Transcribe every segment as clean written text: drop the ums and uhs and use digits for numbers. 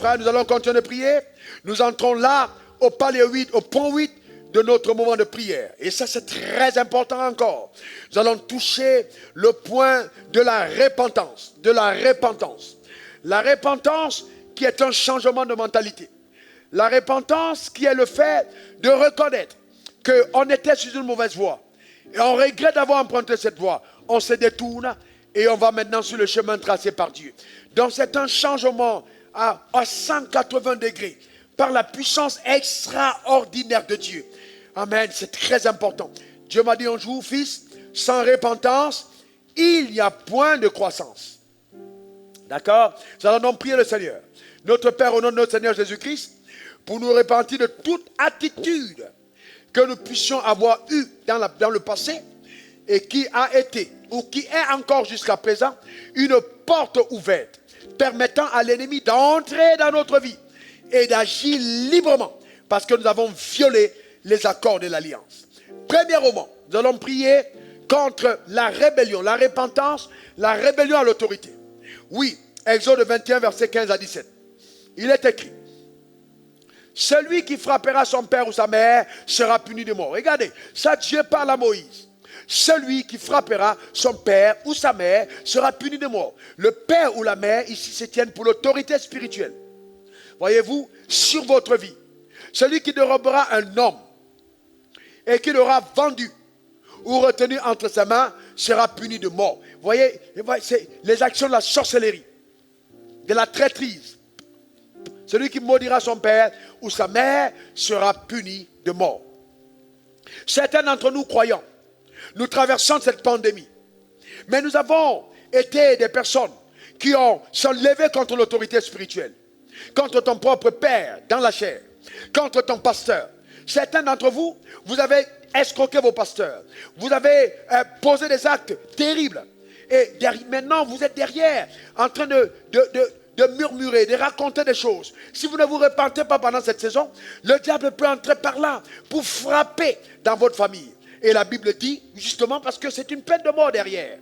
frères, nous allons continuer de prier. Nous entrons là au palier 8, au point 8 de notre moment de prière. Et ça, c'est très important encore. Nous allons toucher le point de la repentance. De la repentance. La repentance qui est un changement de mentalité. La repentance qui est le fait de reconnaître qu'on était sur une mauvaise voie. Et on regrette d'avoir emprunté cette voie. On se détourne et on va maintenant sur le chemin tracé par Dieu. Donc c'est un changement à 180 degrés par la puissance extraordinaire de Dieu. Amen, c'est très important. Dieu m'a dit un jour, fils, sans repentance, il n'y a point de croissance. D'accord? Nous allons donc prier le Seigneur. Notre Père, au nom de notre Seigneur Jésus-Christ, pour nous repentir de toute attitude que nous puissions avoir eue dans le passé et qui a été ou qui est encore jusqu'à présent une porte ouverte permettant à l'ennemi d'entrer dans notre vie et d'agir librement parce que nous avons violé les accords de l'alliance. Premièrement, nous allons prier contre la rébellion, la repentance, la rébellion à l'autorité. Oui, Exode 21, verset 15 à 17. Il est écrit: celui qui frappera son père ou sa mère sera puni de mort. Regardez, ça Dieu parle à Moïse. Celui qui frappera son père ou sa mère sera puni de mort. Le père ou la mère ici se tiennent pour l'autorité spirituelle. Voyez-vous, sur votre vie. Celui qui dérobera un homme et qui l'aura vendu ou retenu entre ses mains sera puni de mort. Voyez, c'est les actions de la sorcellerie, de la traîtrise. Celui qui maudira son père ou sa mère sera puni de mort. Certains d'entre nous croyants, nous traversons cette pandémie. Mais nous avons été des personnes qui sont levées contre l'autorité spirituelle, contre ton propre père dans la chair, contre ton pasteur. Certains d'entre vous, vous avez escroqué vos pasteurs. Vous avez posé des actes terribles. Et maintenant, vous êtes derrière, en train de murmurer, de raconter des choses. Si vous ne vous repentez pas pendant cette saison, le diable peut entrer par là pour frapper dans votre famille. Et la Bible dit, justement, parce que c'est une peine de mort derrière.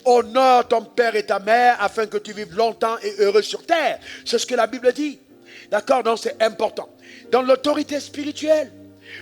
Honore ton père et ta mère afin que tu vives longtemps et heureux sur terre. C'est ce que la Bible dit. D'accord? Donc c'est important. Dans l'autorité spirituelle,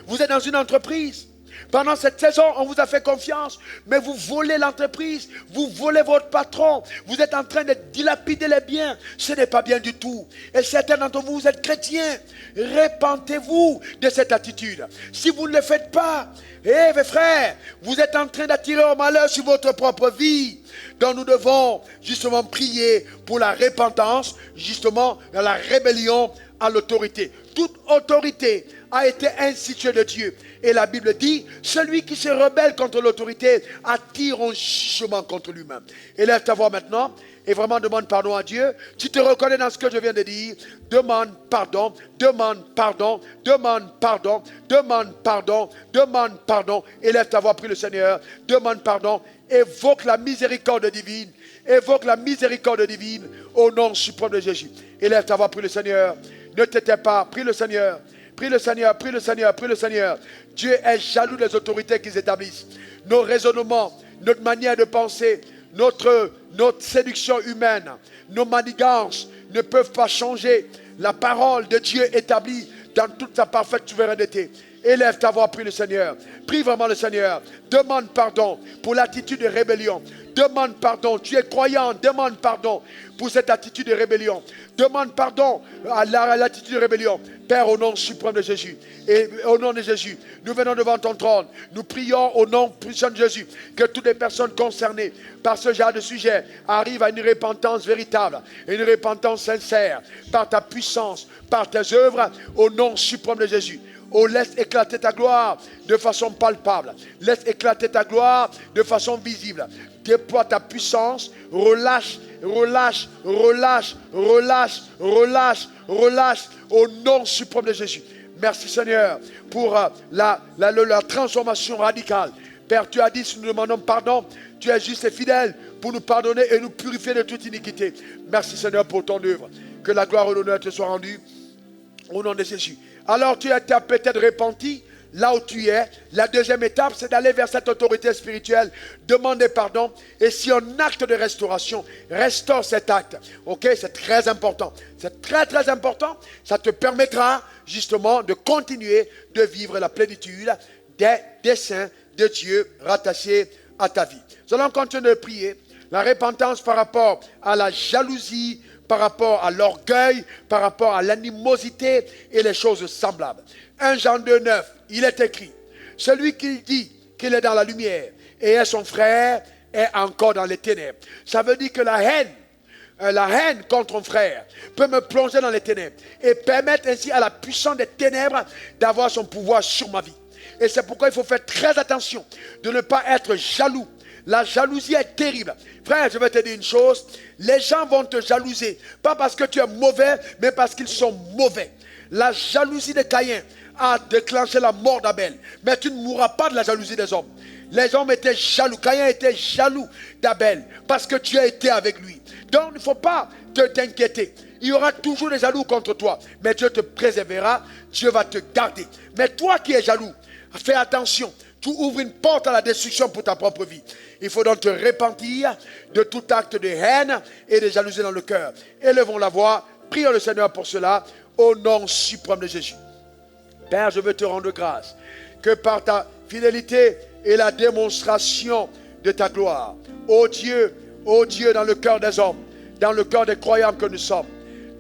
vous êtes dans une entreprise. Pendant cette saison, on vous a fait confiance, mais vous volez l'entreprise, vous volez votre patron, vous êtes en train de dilapider les biens. Ce n'est pas bien du tout. Et certains d'entre vous, vous êtes chrétiens. Repentez-vous de cette attitude. Si vous ne le faites pas, mes frères, vous êtes en train d'attirer au malheur sur votre propre vie. Donc nous devons justement prier pour la repentance, justement dans la rébellion à l'autorité. Toute autorité a été instituée de Dieu. Et la Bible dit, celui qui se rebelle contre l'autorité attire un jugement contre lui-même. Élève ta voix maintenant et vraiment demande pardon à Dieu. Tu te reconnais dans ce que je viens de dire. Demande pardon, demande pardon, demande pardon, demande pardon, demande pardon. Élève ta voix, prie le Seigneur. Demande pardon, évoque la miséricorde divine. Évoque la miséricorde divine au nom suprême de Jésus. Élève ta voix, prie le Seigneur. Ne t'étais pas, prie le Seigneur. Prie le Seigneur, prie le Seigneur, prie le Seigneur. Dieu est jaloux des autorités qu'ils établissent. Nos raisonnements, notre manière de penser, notre séduction humaine, nos manigances ne peuvent pas changer la parole de Dieu établie dans toute sa parfaite souveraineté. Élève ta voix, prie le Seigneur. Prie vraiment le Seigneur. Demande pardon pour l'attitude de rébellion. Demande pardon. Tu es croyant, demande pardon pour cette attitude de rébellion. Demande pardon à l'attitude de rébellion. Père, au nom suprême de Jésus, et au nom de Jésus, nous venons devant ton trône. Nous prions au nom puissant de Jésus que toutes les personnes concernées par ce genre de sujet arrivent à une repentance véritable, une repentance sincère, par ta puissance, par tes œuvres, au nom suprême de Jésus. Oh, laisse éclater ta gloire de façon palpable. Laisse éclater ta gloire de façon visible. Déploie ta puissance, relâche, relâche, relâche, relâche, relâche, relâche, au nom suprême de Jésus. Merci Seigneur pour la transformation radicale. Père, tu as dit, si nous demandons pardon, tu es juste et fidèle pour nous pardonner et nous purifier de toute iniquité. Merci Seigneur pour ton œuvre. Que la gloire et l'honneur te soient rendus au nom de Jésus. Alors tu as peut-être repenti là où tu es. La deuxième étape, c'est d'aller vers cette autorité spirituelle, demander pardon. Et si un acte de restauration, restaure cet acte. Ok, c'est très important. C'est très très important. Ça te permettra justement de continuer de vivre la plénitude des desseins de Dieu rattachés à ta vie. Nous allons continuer de prier. La repentance par rapport à la jalousie, par rapport à l'orgueil, par rapport à l'animosité et les choses semblables. 1 Jean 2, 9, il est écrit, celui qui dit qu'il est dans la lumière et est son frère est encore dans les ténèbres. Ça veut dire que la haine contre un frère peut me plonger dans les ténèbres et permettre ainsi à la puissance des ténèbres d'avoir son pouvoir sur ma vie. Et c'est pourquoi il faut faire très attention de ne pas être jaloux. La jalousie est terrible. Frère, je vais te dire une chose. Les gens vont te jalouser. Pas parce que tu es mauvais, mais parce qu'ils sont mauvais. La jalousie de Caïn a déclenché la mort d'Abel. Mais tu ne mourras pas de la jalousie des hommes. Les hommes étaient jaloux. Caïn était jaloux d'Abel parce que tu as été avec lui. Donc, il ne faut pas t'inquiéter. Il y aura toujours des jaloux contre toi. Mais Dieu te préservera. Dieu va te garder. Mais toi qui es jaloux, fais attention. Tu ouvres une porte à la destruction pour ta propre vie. Il faut donc te repentir de tout acte de haine et de jalousie dans le cœur. Élevons la voix, prions le Seigneur pour cela, au nom suprême de Jésus. Père, je veux te rendre grâce que par ta fidélité et la démonstration de ta gloire, ô Dieu, dans le cœur des hommes, dans le cœur des croyants que nous sommes,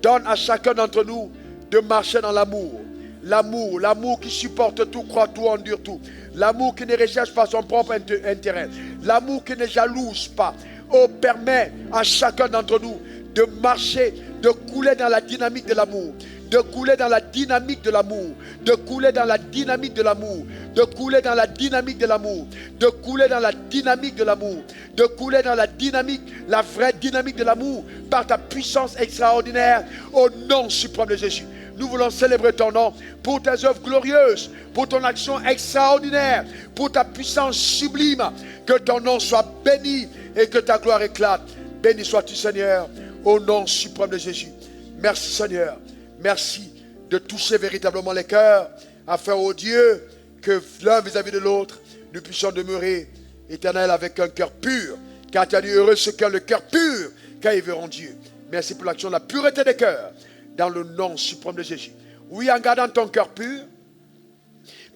donne à chacun d'entre nous de marcher dans l'amour. L'amour qui supporte tout, croit tout, endure tout. L'amour qui ne recherche pas son propre intérêt. L'amour qui ne jalouse pas. Oh, permet à chacun d'entre nous de marcher, de couler dans la dynamique de l'amour. De couler dans la dynamique de l'amour. De couler dans la dynamique de l'amour. De couler dans la dynamique de l'amour. De couler dans la dynamique de l'amour. De couler dans la dynamique, la vraie dynamique de l'amour par ta puissance extraordinaire au nom suprême de Jésus. Nous voulons célébrer ton nom pour tes œuvres glorieuses, pour ton action extraordinaire, pour ta puissance sublime. Que ton nom soit béni et que ta gloire éclate. Béni sois-tu, Seigneur, au nom suprême de Jésus. Merci, Seigneur. Merci de toucher véritablement les cœurs, afin, ô Dieu, que l'un vis-à-vis de l'autre, nous puissions demeurer éternel avec un cœur pur. Car tu as dit heureux ceux qui ont le cœur pur, car ils verront Dieu. Merci pour l'action de la pureté des cœurs. Dans le nom suprême de Jésus. Oui, en gardant ton cœur pur,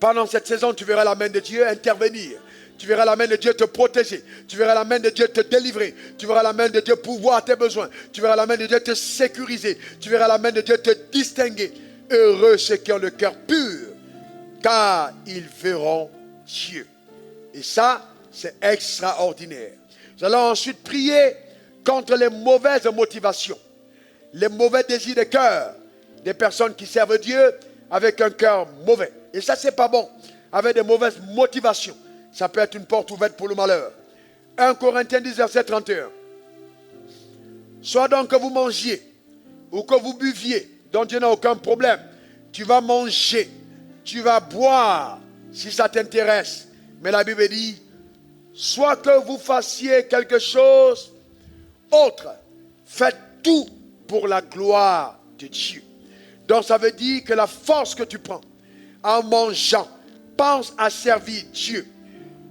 pendant cette saison, tu verras la main de Dieu intervenir. Tu verras la main de Dieu te protéger. Tu verras la main de Dieu te délivrer. Tu verras la main de Dieu pourvoir tes besoins. Tu verras la main de Dieu te sécuriser. Tu verras la main de Dieu te distinguer. Heureux ceux qui ont le cœur pur, car ils verront Dieu. Et ça, c'est extraordinaire. Nous allons ensuite prier contre les mauvaises motivations. Les mauvais désirs de cœur des personnes qui servent Dieu avec un cœur mauvais. Et ça, c'est pas bon. Avec des mauvaises motivations, ça peut être une porte ouverte pour le malheur. 1 Corinthiens 10, verset 31. Soit donc que vous mangiez ou que vous buviez, dont Dieu n'a aucun problème. Tu vas manger, tu vas boire, si ça t'intéresse. Mais la Bible dit, soit que vous fassiez quelque chose autre, faites tout pour la gloire de Dieu. Donc ça veut dire que la force que tu prends en mangeant, pense à servir Dieu.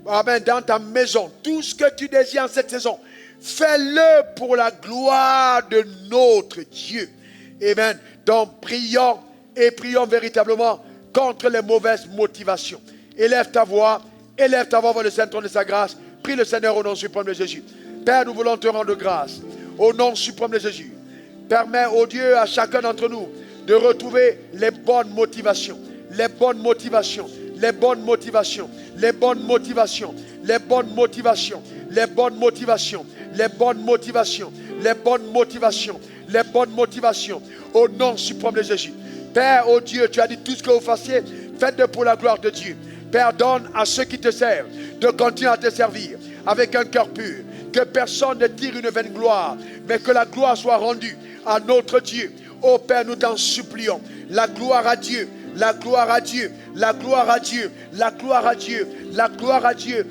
Amen. Dans ta maison, tout ce que tu désires en cette saison, fais-le pour la gloire de notre Dieu. Amen. Donc prions véritablement contre les mauvaises motivations. Élève ta voix vers le Saint-Trône de sa grâce. Prie le Seigneur au nom suprême de Jésus. Père, nous voulons te rendre grâce au nom suprême de Jésus. Permets, ô Dieu, à chacun d'entre nous de retrouver les bonnes motivations. Les bonnes motivations. Les bonnes motivations. Les bonnes motivations. Les bonnes motivations. Les bonnes motivations. Les bonnes motivations. Les bonnes motivations. Les bonnes motivations. Au nom suprême de Jésus. Père, ô Dieu, tu as dit tout ce que vous fassiez, faites-le pour la gloire de Dieu. Père, donne à ceux qui te servent de continuer à te servir avec un cœur pur. Que personne ne tire une vaine gloire, mais que la gloire soit rendue à notre Dieu. Ô Père, nous t'en supplions. La gloire à Dieu, la gloire à Dieu, la gloire à Dieu, la gloire à Dieu, la gloire à Dieu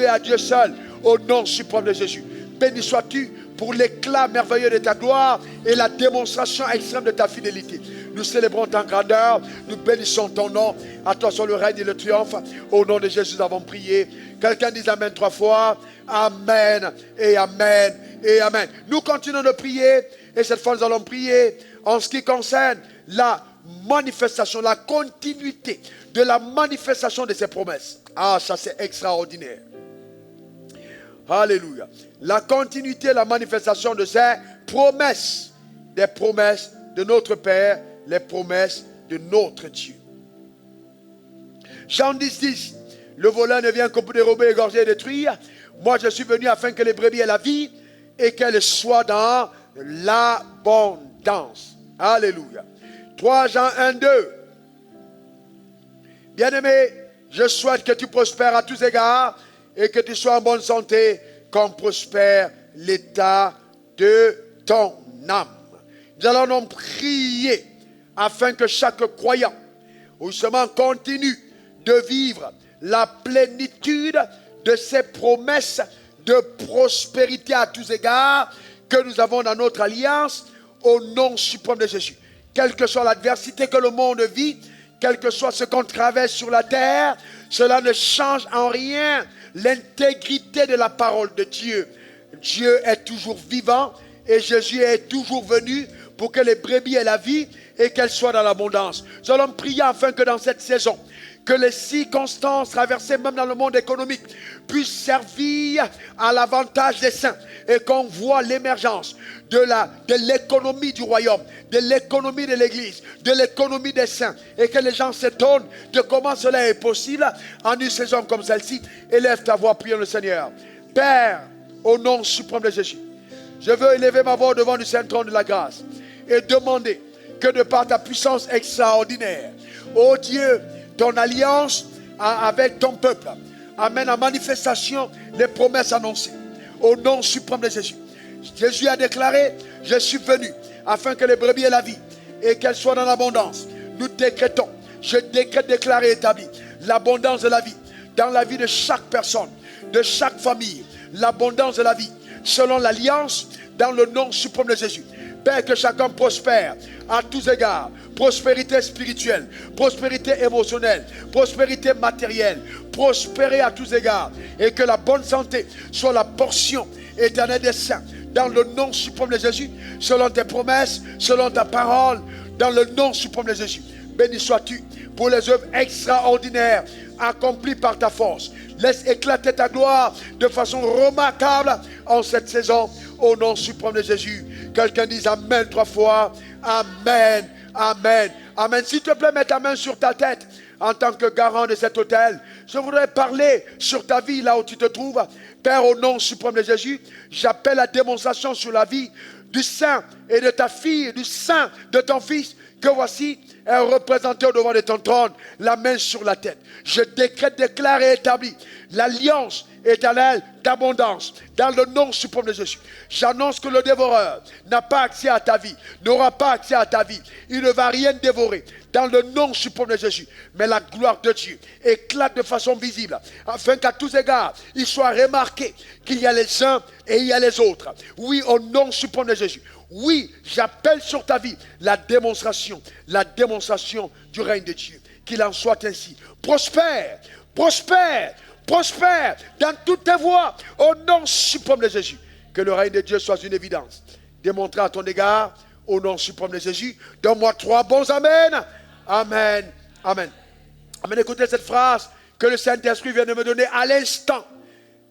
et à Dieu seul, au nom suprême de Jésus. Béni sois-tu pour l'éclat merveilleux de ta gloire et la démonstration extrême de ta fidélité. Nous célébrons ta grandeur. Nous bénissons ton nom. À toi soit le règne et le triomphe. Au nom de Jésus, nous avons prié. Quelqu'un dise Amen 3 fois. Amen et Amen et Amen. Nous continuons de prier. Et cette fois, nous allons prier en ce qui concerne la manifestation, la continuité de la manifestation de ses promesses. Ah, ça c'est extraordinaire. Alléluia. La continuité, la manifestation de ses promesses. Des promesses de notre Père, les promesses de notre Dieu. Jean 10, 10. Le voleur ne vient que pour dérober, égorger et détruire. Moi, je suis venu afin que les brebis aient la vie et qu'elles soient dans l'abondance. Alléluia. 3 Jean 1, 2. Bien-aimé, je souhaite que tu prospères à tous égards et que tu sois en bonne santé comme prospère l'état de ton âme. Nous allons donc prier afin que chaque croyant, justement, continue de vivre la plénitude de ces promesses de prospérité à tous égards que nous avons dans notre alliance au nom suprême de Jésus. Quelle que soit l'adversité que le monde vit, quel que soit ce qu'on traverse sur la terre, cela ne change en rien l'intégrité de la parole de Dieu. Dieu est toujours vivant et Jésus est toujours venu pour que les brebis aient la vie et qu'elles soient dans l'abondance. Nous allons prier afin que dans cette saison, que les circonstances traversées même dans le monde économique puissent servir à l'avantage des saints et qu'on voit l'émergence de l'économie du royaume, de l'économie de l'église, de l'économie des saints et que les gens s'étonnent de comment cela est possible en une saison comme celle-ci. Élève ta voix, prions le Seigneur. Père, au nom suprême de Jésus, je veux élever ma voix devant le Saint-Trône de la grâce et demander que de par ta puissance extraordinaire, ô Dieu, ton alliance avec ton peuple amène en manifestation les promesses annoncées. Au nom suprême de Jésus. Jésus a déclaré, je suis venu afin que les brebis aient la vie et qu'elles soient dans l'abondance. Nous décrétons, je décrète, déclaré, établi, l'abondance de la vie dans la vie de chaque personne, de chaque famille, l'abondance de la vie selon l'alliance dans le nom suprême de Jésus. Père, que chacun prospère à tous égards. Prospérité spirituelle, prospérité émotionnelle, prospérité matérielle, prospérer à tous égards. Et que la bonne santé soit la portion éternelle des saints. Dans le nom suprême de Jésus, selon tes promesses, selon ta parole, dans le nom suprême de Jésus. Béni sois-tu pour les œuvres extraordinaires accomplies par ta force. Laisse éclater ta gloire de façon remarquable en cette saison. Au nom suprême de Jésus. Quelqu'un dise Amen 3 fois. Amen, Amen, Amen. S'il te plaît, mets ta main sur ta tête en tant que garant de cet autel. Je voudrais parler sur ta vie là où tu te trouves. Père, au nom suprême de Jésus, j'appelle la démonstration sur la vie du saint et de ta fille, du saint de ton fils, que voici est représenté au devant de ton trône, la main sur la tête. Je décrète, déclare et établis l'alliance éternelle d'abondance dans le nom suprême de Jésus. J'annonce que le dévoreur n'a pas accès à ta vie, n'aura pas accès à ta vie. Il ne va rien dévorer dans le nom suprême de Jésus. Mais la gloire de Dieu éclate de façon visible afin qu'à tous égards, il soit remarqué qu'il y a les uns et il y a les autres. Oui, au nom suprême de Jésus. Oui, j'appelle sur ta vie la démonstration du règne de Dieu. Qu'il en soit ainsi. Prospère, prospère, prospère dans toutes tes voies, au nom suprême de Jésus. Que le règne de Dieu soit une évidence. Démontré à ton égard, au nom suprême de Jésus. Donne-moi 3 bons amen. Amen, amen. Amen, écoutez cette phrase que le Saint-Esprit vient de me donner à l'instant.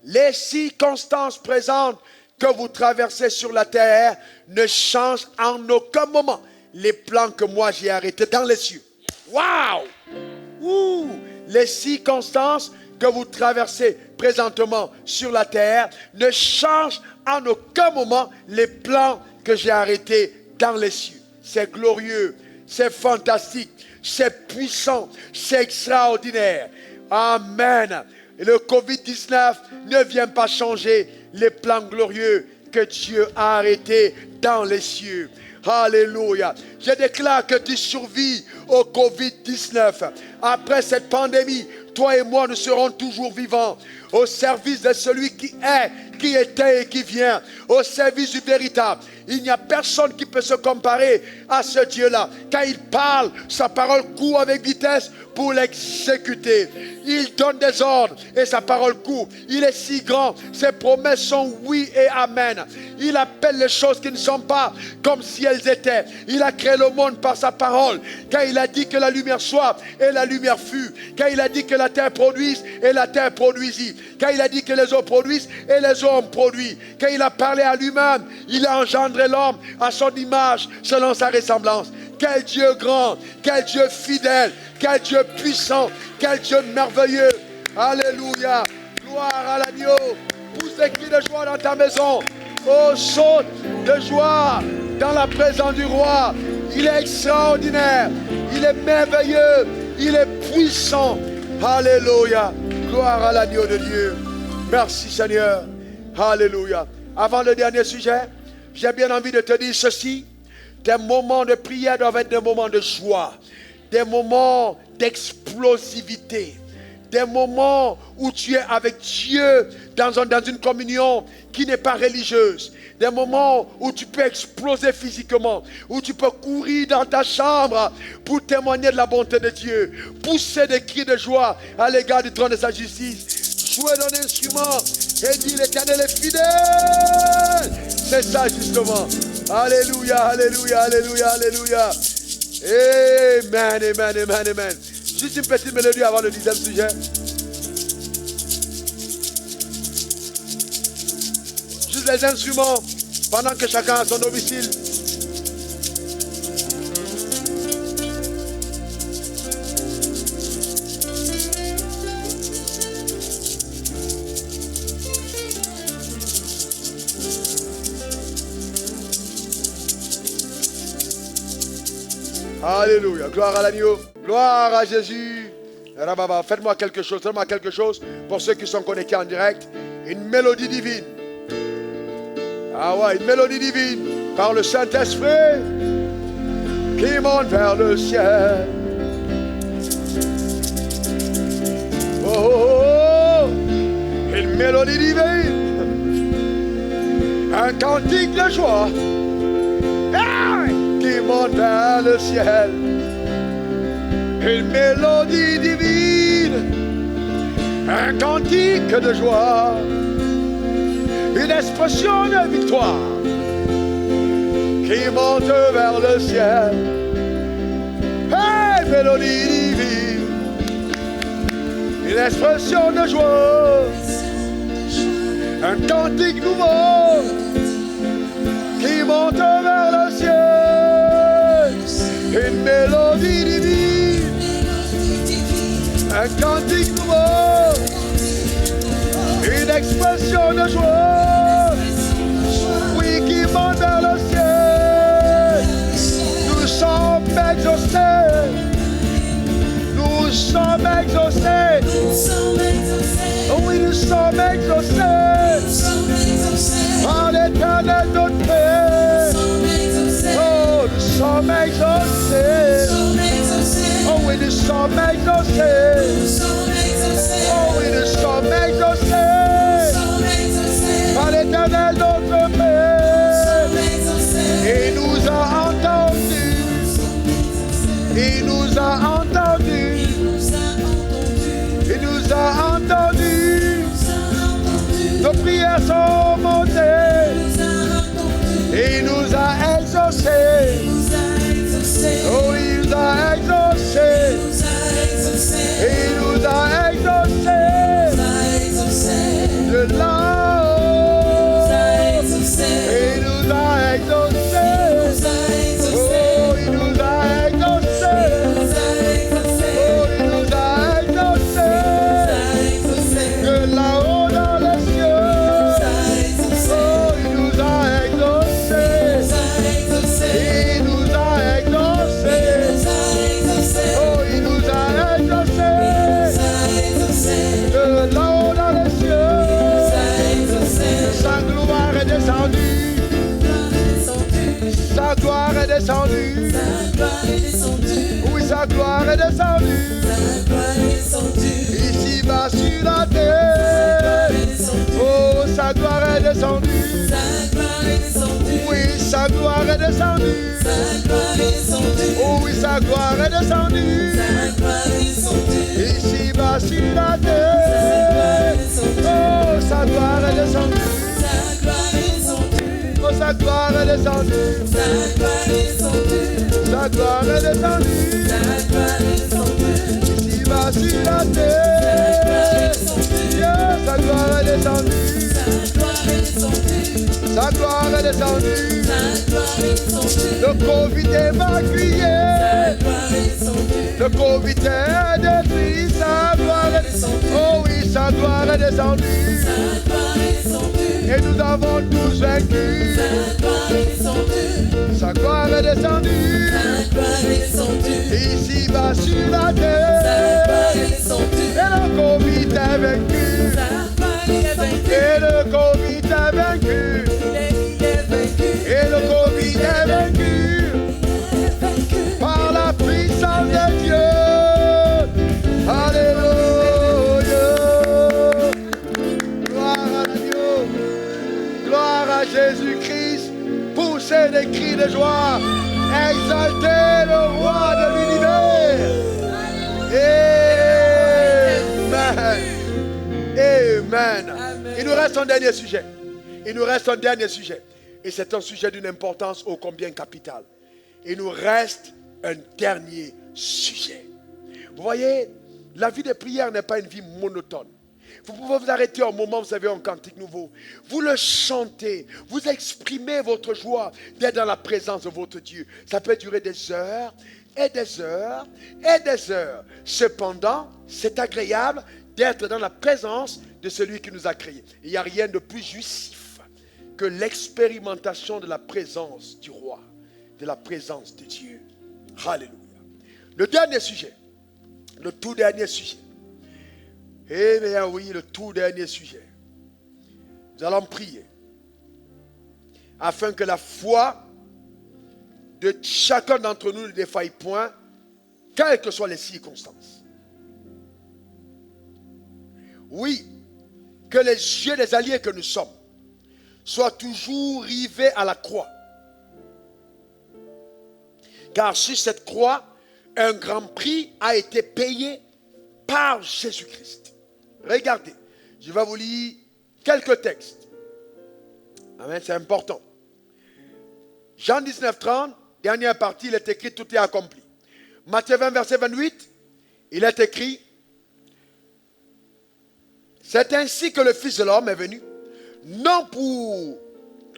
Les circonstances présentes que vous traversez sur la terre ne changent en aucun moment les plans que moi j'ai arrêtés dans les cieux. Waouh! Les circonstances que vous traversez présentement sur la terre ne changent en aucun moment les plans que j'ai arrêtés dans les cieux. C'est glorieux, c'est fantastique, c'est puissant, c'est extraordinaire. Amen. Et le Covid-19 ne vient pas changer les plans glorieux que Dieu a arrêtés dans les cieux. Alléluia. Je déclare que tu survis au Covid-19 après cette pandémie, toi et moi, nous serons toujours vivants au service de celui qui est, qui était et qui vient, au service du véritable. Il n'y a personne qui peut se comparer à ce Dieu-là. Quand il parle, sa parole court avec vitesse pour l'exécuter. Il donne des ordres et sa parole court. Il est si grand, ses promesses sont oui et amen. Il appelle les choses qui ne sont pas comme si elles étaient. Il a créé le monde par sa parole. Quand il a dit que la lumière soit, et la lumière fut. Quand il a dit que la terre produise, et la terre produisit. Quand il a dit que les eaux produisent, et les eaux ont produit. Quand il a parlé à lui-même, il a engendré l'homme à son image, selon sa ressemblance. Quel Dieu grand, quel Dieu fidèle, quel Dieu puissant, quel Dieu merveilleux. Alléluia, gloire à l'agneau. Pousse des cris de joie dans ta maison. Oh, saute de joie dans la présence du roi. Il est extraordinaire, il est merveilleux, il est puissant. Alléluia, gloire à l'agneau de Dieu. Merci Seigneur. Alléluia. Avant le dernier sujet, j'ai bien envie de te dire ceci. Tes moments de prière doivent être des moments de joie, des moments d'explosivité, des moments où tu es avec Dieu dans une communion qui n'est pas religieuse, des moments où tu peux exploser physiquement, où tu peux courir dans ta chambre pour témoigner de la bonté de Dieu, pousser des cris de joie à l'égard du trône de sa justice, jouer d'un instrument et dire l'Éternel est fidèle. C'est ça justement. Alléluia, alléluia, alléluia, alléluia. Amen, amen, amen, amen. Juste une petite mélodie avant le 10e sujet. Juste les instruments pendant que chacun a son domicile. Alléluia, gloire à l'agneau, gloire à Jésus. Faites-moi quelque chose pour ceux qui sont connectés en direct. Une mélodie divine. Ah ouais, une mélodie divine par le Saint-Esprit qui monte vers le ciel. Oh, oh, oh, une mélodie divine, un cantique de joie. Qui monte vers le ciel, une mélodie divine, un cantique de joie, une expression de victoire qui monte vers le ciel. Hey, mélodie divine, une expression de joie, un cantique nouveau qui monte vers le ciel. Une mélodie divine, un cantique nouveau, une expression de joie, oui, qui monte vers le ciel. Nous sommes exaucés, nous sommes exaucés, oui, nous sommes exaucés par l'Éternel notre Père. Oh, nous sommes exaucés. Oh oui, nous sommes exaucés. Oh oui, nous sommes exaucés par l'Éternel notre Père. Il nous a entendus. Il nous a entendus. Il nous a entendus. Nos prières sont montées. Il nous a exaucés. Oh, il nous a exaucés. Il nous a exaucés. De là-haut. Il nous a exaucés. Oh, il nous a exaucés. Oh, il nous a exaucés. De là-haut dans les cieux. Oh, il nous a exaucés. Il nous a exaucés. Oh, il nous a exaucés. De là-haut dans les cieux. Sa gloire est descendue. Sa gloire est descendue. Sa gloire est descendue. Oui, sa gloire est descendue. Sa gloire est descendue. Ici-bas sur la terre. Oh, sa gloire est descendue. Sa gloire est descendue. Oui, sa gloire est descendue. Sa gloire est descendue. Oh oui, sa gloire est descendue. Sa gloire est descendue. Ici-bas sur la terre. Oh, sa gloire est descendue. Sa gloire est descendue. Oh, sa gloire est descendue. Sa gloire est descendue. Sa gloire est descendue. Sa gloire est descendue. Ici-bas sur la terre. Yeah, sa gloire est descendue. Sa gloire est descendue. Sa gloire est descendue. Sa gloire est descendue. Le Covid évacué. Sa gloire est descendue. Le Covid est détruit. Sa gloire est descendue. Oh oui, sa gloire est descendue. Sa gloire est descendue. Et nous avons tous vaincu. Sa gloire est descendue. Sa gloire est descendue. Sa gloire est descendue. Ici-bas sur la Sa terre. gloire est descendue. Et le Covid est vaincu. Sa gloire est vaincu. Et le Covid est vaincu. Il est vaincu. Et le Covid est vaincu. Il est vaincu. Par la puissance de Dieu. Alléluia. Gloire à Dieu. Gloire à Jésus-Christ. Poussez des cris de joie. Exaltez le roi de l'univers. Amen. Amen. Il nous reste un dernier sujet. Il nous reste un dernier sujet. Et c'est un sujet d'une importance ô combien capitale. Il nous reste un dernier sujet. Vous voyez, la vie de prière n'est pas une vie monotone. Vous pouvez vous arrêter un moment, vous avez un cantique nouveau. Vous le chantez, vous exprimez votre joie d'être dans la présence de votre Dieu. Ça peut durer des heures et des heures et des heures. Cependant, c'est agréable d'être dans la présence de celui qui nous a créés. Il n'y a rien de plus jouissif que l'expérimentation de la présence du roi, de la présence de Dieu. Alléluia. Le dernier sujet, le tout dernier sujet. Eh bien oui, le tout dernier sujet. Nous allons prier afin que la foi de chacun d'entre nous ne défaille point, quelles que soient les circonstances. Oui, que les yeux des alliés que nous sommes soient toujours rivés à la croix. Car sur cette croix, un grand prix a été payé par Jésus-Christ. Regardez, je vais vous lire quelques textes. Amen, c'est important. Jean 19, 30, dernière partie, il est écrit, tout est accompli. Matthieu 20, verset 28, il est écrit, c'est ainsi que le Fils de l'homme est venu, non pour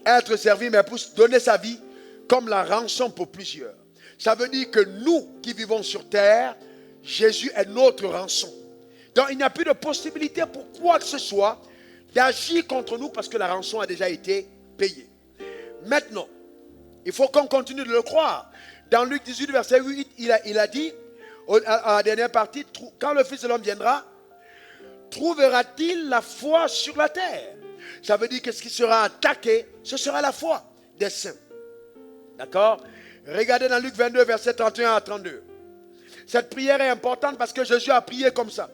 être servi, mais pour donner sa vie comme la rançon pour plusieurs. Ça veut dire que nous qui vivons sur terre, Jésus est notre rançon. Donc il n'y a plus de possibilité pour quoi que ce soit d'agir contre nous parce que la rançon a déjà été payée. Maintenant, il faut qu'on continue de le croire. Dans Luc 18, verset 8, il a dit, à la dernière partie, quand le Fils de l'homme viendra, trouvera-t-il la foi sur la terre? Ça veut dire que ce qui sera attaqué, ce sera la foi des saints. D'accord? Regardez dans Luc 22, verset 31 à 32. Cette prière est importante parce que Jésus a prié comme ça.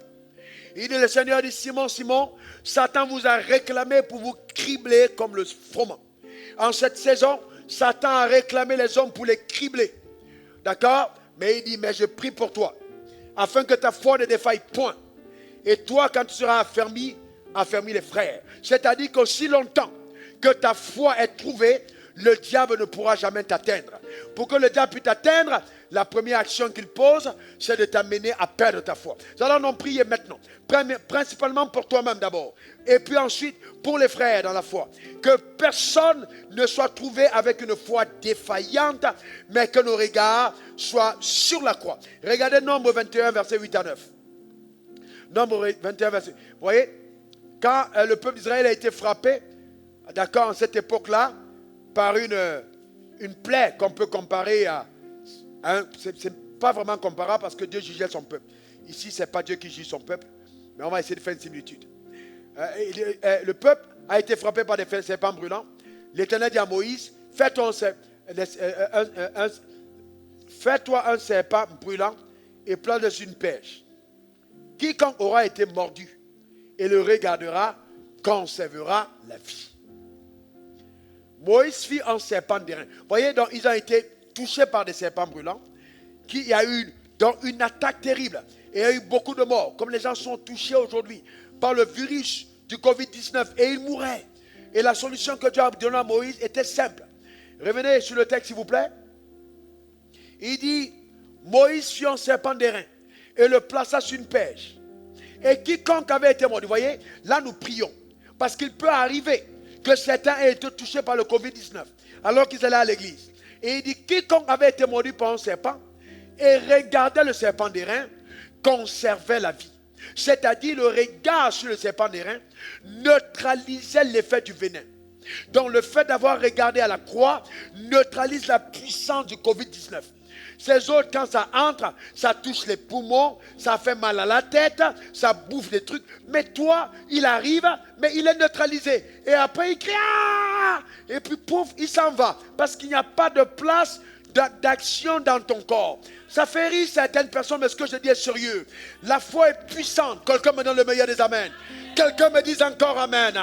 Il dit, le Seigneur dit, Simon, Simon, Satan vous a réclamé pour vous cribler comme le froment. En cette saison, Satan a réclamé les hommes pour les cribler. D'accord? Mais il dit, mais je prie pour toi, afin que ta foi ne défaille point. Et toi, quand tu seras affermi les frères. C'est-à-dire qu'aussi longtemps que ta foi est trouvée, le diable ne pourra jamais t'atteindre. Pour que le diable puisse t'atteindre, la première action qu'il pose, c'est de t'amener à perdre ta foi. Nous allons en prier maintenant. Principalement pour toi-même d'abord. Et puis ensuite, pour les frères dans la foi. Que personne ne soit trouvé avec une foi défaillante, mais que nos regards soient sur la croix. Regardez Nombre 21, verset 8 à 9. Nombre 21, verset. Vous voyez, quand le peuple d'Israël a été frappé, d'accord, en cette époque-là, par une plaie qu'on peut comparer à... c'est pas vraiment comparable parce que Dieu jugeait son peuple. Ici, ce n'est pas Dieu qui juge son peuple, mais on va essayer de faire une similitude. Le peuple a été frappé par des serpents brûlants. L'Éternel dit à Moïse, fais ton fais-toi un serpent brûlant et plante dessus une pêche. Quiconque aura été mordu et le regardera conservera la vie. Moïse fit un serpent d'airain. Vous voyez, donc ils ont été touchés par des serpents brûlants. Il y a eu donc une attaque terrible. Et il y a eu beaucoup de morts. Comme les gens sont touchés aujourd'hui par le virus du Covid-19 et ils mouraient. Et la solution que Dieu a donnée à Moïse était simple. Revenez sur le texte s'il vous plaît. Il dit, Moïse fit un serpent d'airain et le plaça sur une pêche. Et quiconque avait été mordu, vous voyez, là nous prions. Parce qu'il peut arriver que certains aient été touchés par le Covid-19 alors qu'ils allaient à l'église. Et il dit, quiconque avait été mordu par un serpent et regardait le serpent d'airain, conservait la vie. C'est-à-dire le regard sur le serpent d'airain neutralisait l'effet du venin. Donc le fait d'avoir regardé à la croix neutralise la puissance du Covid-19. Ces autres, quand ça entre, ça touche les poumons, ça fait mal à la tête, ça bouffe des trucs. Mais toi, il arrive, mais il est neutralisé. Et après, il crie, ah! Et puis, pouf, il s'en va. Parce qu'il n'y a pas de place d'action dans ton corps. Ça fait rire certaines personnes, mais ce que je dis est sérieux. La foi est puissante. Quelqu'un me donne le meilleur des amens. Quelqu'un me dise encore amen.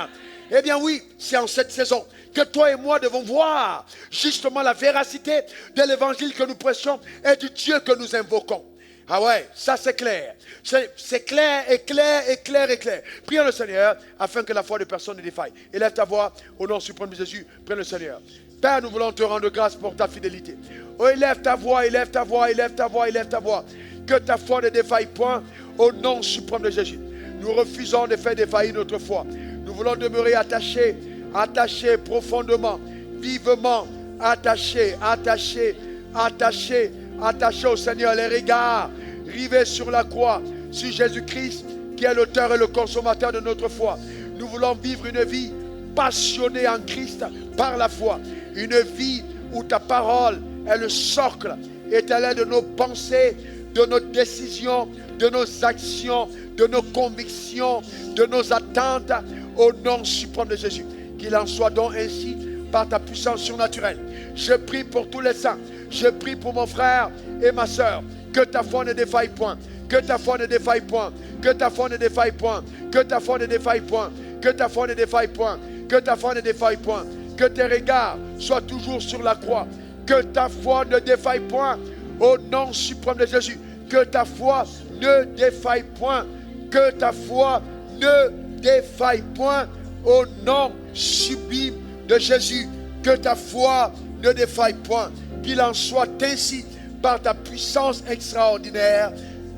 Eh bien oui, c'est en cette saison que toi et moi devons voir justement la véracité de l'évangile que nous prêchons et du Dieu que nous invoquons. Ah ouais, ça c'est clair. C'est clair et clair et clair et clair. Prions le Seigneur afin que la foi de personne ne défaille. Élève ta voix au nom suprême de Jésus. Prie le Seigneur. Père, nous voulons te rendre grâce pour ta fidélité. Oh, élève ta voix, élève ta voix, élève ta voix, élève ta voix. Que ta foi ne défaille point au nom suprême de Jésus. Nous refusons de faire défaillir notre foi. Nous voulons demeurer attachés, attachés profondément, vivement, attachés, attachés, attachés, attachés au Seigneur. Les regards rivés sur la croix, sur Jésus-Christ, qui est l'auteur et le consommateur de notre foi. Nous voulons vivre une vie passionnée en Christ par la foi. Une vie où ta parole est le socle éternel de nos pensées, de nos décisions, de nos actions, de nos convictions, de nos attentes, au nom suprême de Jésus. Qu'il en soit donc ainsi par ta puissance surnaturelle. Je prie pour tous les saints. Je prie pour mon frère et ma soeur. Que ta foi ne défaille point. Que ta foi ne défaille point. Que ta foi ne défaille point. Que ta foi ne défaille point. Que ta foi ne défaille point. Que ta foi ne défaille point. Que tes regards soient toujours sur la croix. Que ta foi ne défaille point. Au nom suprême de Jésus. Que ta foi ne défaille point. Que ta foi ne défaille point. Au nom sublime de Jésus. Que ta foi ne défaille point. Qu'il en soit ainsi par ta puissance extraordinaire.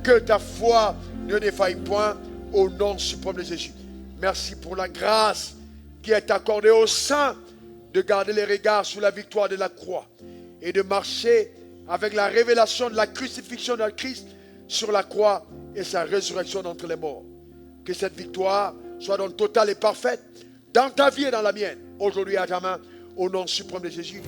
Que ta foi ne défaille point. Au nom suprême de Jésus. Merci pour la grâce qui est accordée aux saints de garder les regards sur la victoire de la croix et de marcher avec la révélation de la crucifixion de Christ sur la croix et sa résurrection d'entre les morts. Que cette victoire soit donc totale et parfaite dans ta vie et dans la mienne, aujourd'hui à ta main, au nom suprême de Jésus.